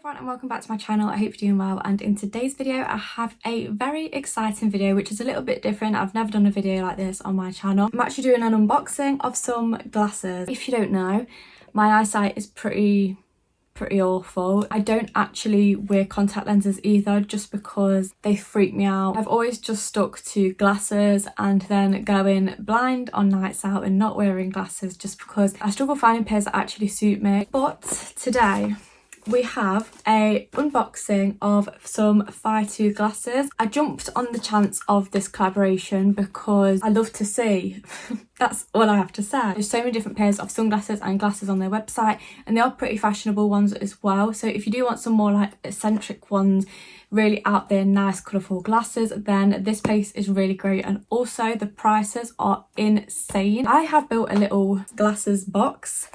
everyone and welcome back to my channel. I hope you're doing well, and in today's video I have a very exciting video which is a little bit different. I've never done a video like this on my channel. I'm actually doing an unboxing of some glasses. If you don't know, my eyesight is pretty awful. I don't actually wear contact lenses either just because they freak me out. I've always just stuck to glasses and then going blind on nights out and not wearing glasses just because I struggle finding pairs that actually suit me. But today we have a unboxing of some Fytoo glasses. I jumped on the chance of this collaboration because I love to see. That's all I have to say. There's so many different pairs of sunglasses and glasses on their website, and they are pretty fashionable ones as well. So if you do want some more like eccentric ones, really out there nice colourful glasses, then this place is really great. And also the prices are insane. I have built a little glasses box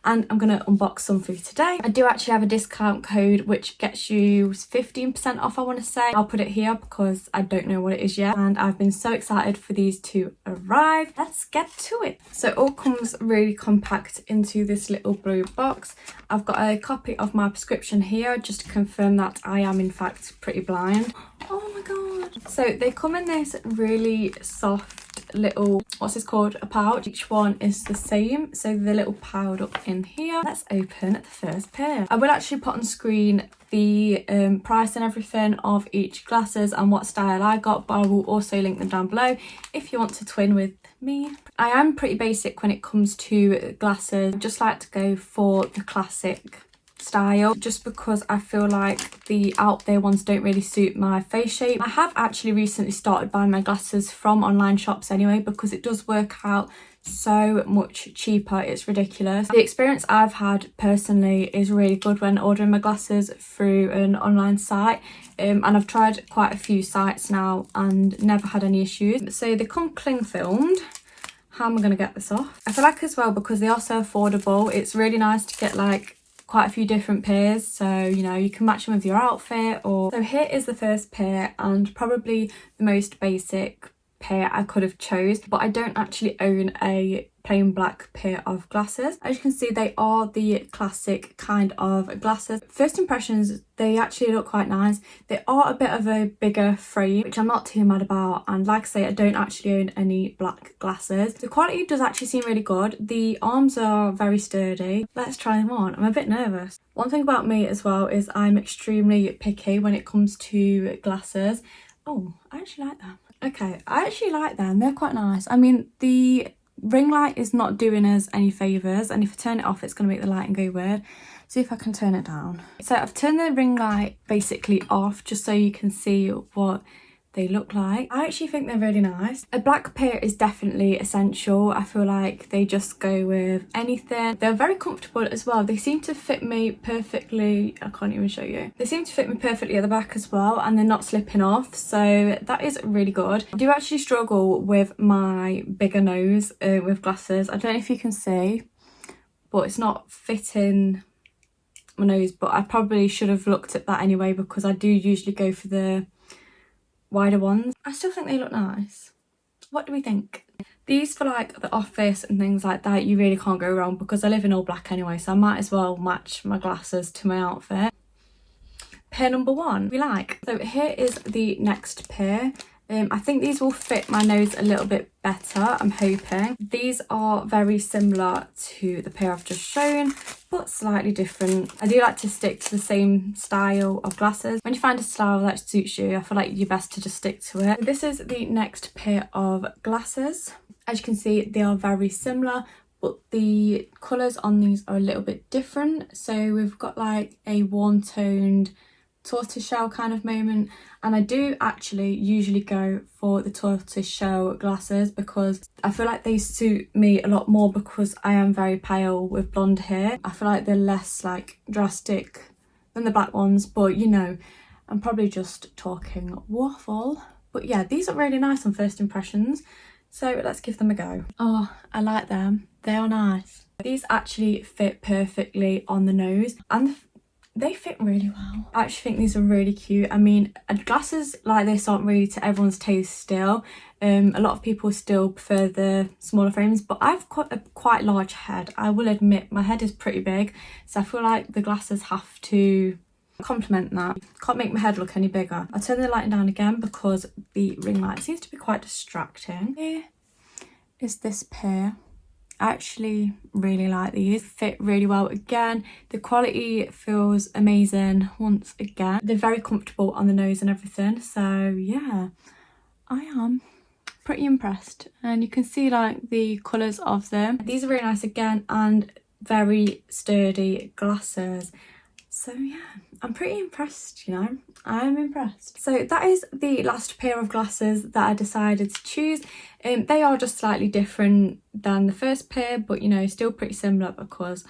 and I'm going to unbox some for you today. I do actually have a discount code which gets you 15% off, I want to say. I'll put it here because I don't know what it is yet, and I've been so excited for these to arrive. Let's get to it. So it all comes really compact into this little blue box. I've got a copy of my prescription here just to confirm that I am in fact pretty blind. Oh my god. So they come in this really soft little, what's this called, a pouch. Each one is the same, so the little pouch up in here. Let's open the first pair. I will actually put on screen the price and everything of each glasses and what style I got, but I will also link them down below if you want to twin with me. I am pretty basic when it comes to glasses. I just like to go for the classic style just because I feel like the out there ones don't really suit my face shape. I have actually recently started buying my glasses from online shops anyway because it does work out so much cheaper. It's ridiculous. The experience I've had personally is really good when ordering my glasses through an online site, and I've tried quite a few sites now and never had any issues. So they come cling filmed. How am I going to get this off? I feel like as well, because they are so affordable, it's really nice to get like quite a few different pairs, so you know you can match them with your outfit. Or so here is the first pair, and probably the most basic pair I could have chose, but I don't actually own a plain black pair of glasses. As you can see, they are the classic kind of glasses. First impressions, they actually look quite nice. They are a bit of a bigger frame, which I'm not too mad about, and like I say, I don't actually own any black glasses. The quality does actually seem really good. The arms are very sturdy. Let's try them on. I'm a bit nervous. One thing about me as well is I'm extremely picky when it comes to glasses. Oh, I actually like them. Okay, I actually like them. They're quite nice. I mean, the ring light is not doing us any favours, and if I turn it off it's going to make the lighting go weird. See if I can turn it down. So I've turned the ring light basically off just so you can see what they look like. I actually think they're really nice. A black pair is definitely essential. I feel like they just go with anything. They're very comfortable as well. They seem to fit me perfectly. I can't even show you. They seem to fit me perfectly at the back as well, and they're not slipping off, so that is really good. I do actually struggle with my bigger nose with glasses. I don't know if you can see, but it's not fitting my nose, but I probably should have looked at that anyway because I do usually go for the wider ones. I still think they look nice. What do we think? These for like the office and things like that, you really can't go wrong because I live in all black anyway, so I might as well match my glasses to my outfit. Pair number one we like. So here is the next pair. I think these will fit my nose a little bit better, I'm hoping. These are very similar to the pair I've just shown, but slightly different. I do like to stick to the same style of glasses. When you find a style that suits you, I feel like you're best to just stick to it. This is the next pair of glasses. As you can see, they are very similar, but the colours on these are a little bit different. So we've got like a warm toned tortoiseshell kind of moment, and I do actually usually go for the tortoiseshell glasses because I feel like they suit me a lot more because I am very pale with blonde hair. I feel like they're less like drastic than the black ones, but you know, I'm probably just talking waffle. But yeah, these are really nice on first impressions, so let's give them a go. Oh, I like them. They are nice. These actually fit perfectly on the nose and they fit really well. I actually think these are really cute. I mean, glasses like this aren't really to everyone's taste still. A lot of people still prefer the smaller frames, but I've got a quite large head. I will admit my head is pretty big, so I feel like the glasses have to compliment that. Can't make my head look any bigger. I'll turn the lighting down again because the ring light seems to be quite distracting. Here is this pair. I actually really like these. Fit really well again. The quality feels amazing once again. They're very comfortable on the nose and everything. So yeah, I am pretty impressed. And you can see like the colours of them. These are really nice again and very sturdy glasses. So yeah, I'm pretty impressed, you know. I'm impressed. So that is the last pair of glasses that I decided to choose. They are just slightly different than the first pair, but you know, still pretty similar because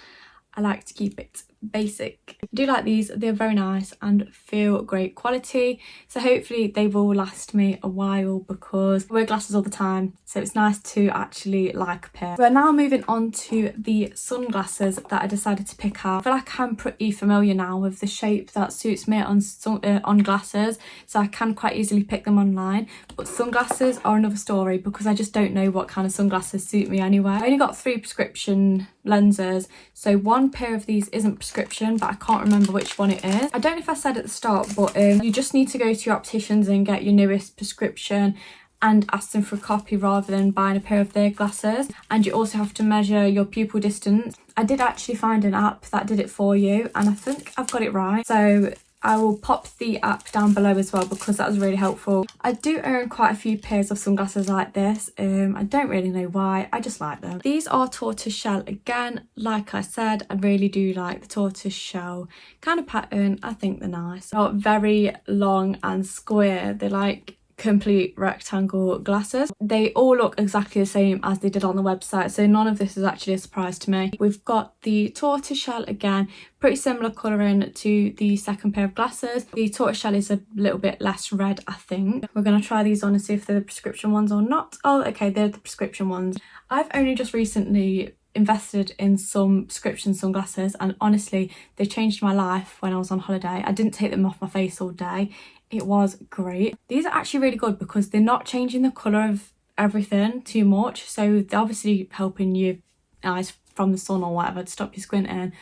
I like to keep it basic. I do like these. They're very nice and feel great quality. So hopefully they will last me a while because I wear glasses all the time. So it's nice to actually like a pair. We're now moving on to the sunglasses that I decided to pick out. I feel like I'm pretty familiar now with the shape that suits me on glasses. So I can quite easily pick them online. But sunglasses are another story because I just don't know what kind of sunglasses suit me anyway. I only got 3 prescription lenses. So one pair of these isn't prescription, but I can't remember which one it is. I don't know if I said at the start, but you just need to go to your opticians and get your newest prescription and ask them for a copy rather than buying a pair of their glasses. And you also have to measure your pupil distance. I did actually find an app that did it for you and I think I've got it right. So I will pop the app down below as well because that was really helpful. I do own quite a few pairs of sunglasses like this. I don't really know why, I just like them. These are tortoise shell again. Like I said, I really do like the tortoise shell kind of pattern. I think they're nice. They're very long and square. They're like complete rectangle glasses. They all look exactly the same as they did on the website, so none of this is actually a surprise to me. We've got the tortoise shell again, pretty similar colouring to the second pair of glasses. The tortoise shell is a little bit less red, I think. We're going to try these on and see if they're the prescription ones or not. Oh, okay, they're the prescription ones. I've only just recently invested in some prescription sunglasses and honestly they changed my life when I was on holiday. I didn't take them off my face all day. It was great. These are actually really good because they're not changing the colour of everything too much, so they're obviously helping your eyes from the sun or whatever to stop you squinting,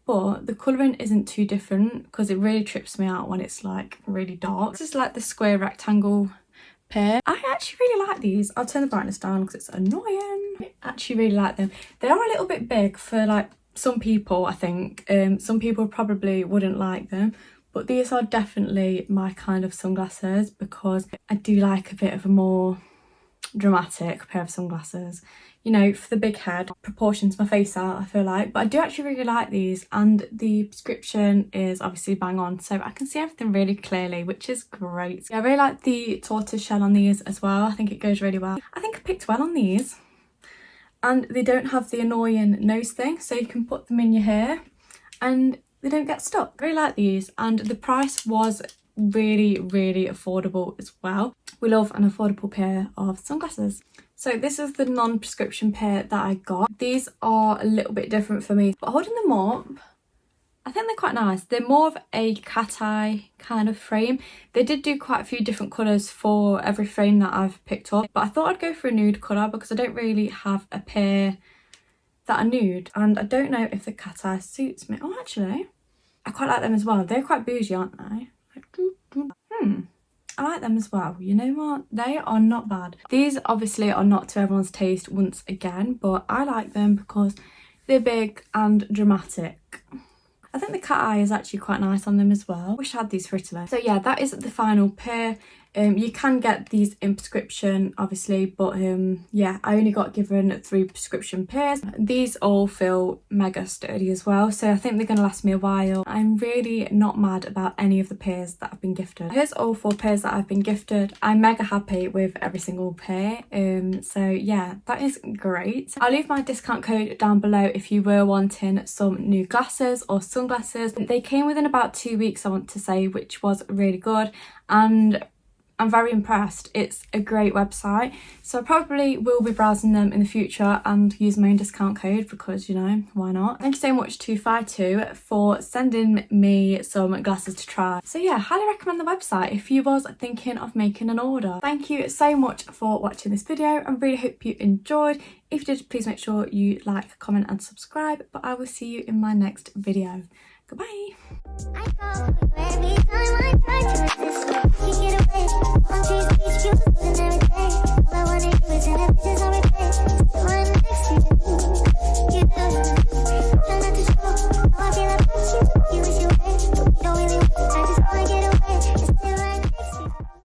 but the colouring isn't too different because it really trips me out when it's like really dark. This is like the square rectangle pair. I actually really like these. I'll turn the brightness down because it's annoying. I actually really like them. They are a little bit big for like some people, I think. Some people probably wouldn't like them, but these are definitely my kind of sunglasses because I do like a bit of a more dramatic pair of sunglasses. You know, for the big head, proportions my face out, I feel like. But I do actually really like these and the prescription is obviously bang on, so I can see everything really clearly, which is great. Yeah, I really like the tortoise shell on these as well. I think it goes really well. I think I picked well on these. And they don't have the annoying nose thing, so you can put them in your hair and they don't get stuck. I really like these and the price was really affordable as well. We love an affordable pair of sunglasses. So this is the non-prescription pair that I got. These are a little bit different for me, but holding them up, I think they're quite nice. They're more of a cat eye kind of frame. They did do quite a few different colours for every frame that I've picked up, but I thought I'd go for a nude colour because I don't really have a pair that are nude and I don't know if the cat eye suits me. Oh, actually, I quite like them as well. They're quite bougie, aren't they? I like them as well. You know what? They are not bad. These obviously are not to everyone's taste once again, but I like them because they're big and dramatic. I think the cat eye is actually quite nice on them as well. Wish I had these for Italy. So yeah, that is the final pair. You can get these in prescription obviously, but yeah, I only got given 3 prescription pairs. These all feel mega sturdy as well, so I think they're going to last me a while. I'm really not mad about any of the pairs that I've been gifted. Here's all 4 pairs that I've been gifted. I'm mega happy with every single pair, so yeah, that is great. I'll leave my discount code down below if you were wanting some new glasses or sunglasses. They came within about 2 weeks, I want to say, which was really good, and I'm very impressed. It's a great website, so I probably will be browsing them in the future and use my own discount code because, you know, why not? Thank you so much to Fytoo for sending me some glasses to try. So yeah, highly recommend the website if you was thinking of making an order. Thank you so much for watching this video. I really hope you enjoyed. If you did, please make sure you like, comment and subscribe, but I will see you in my next video. Goodbye.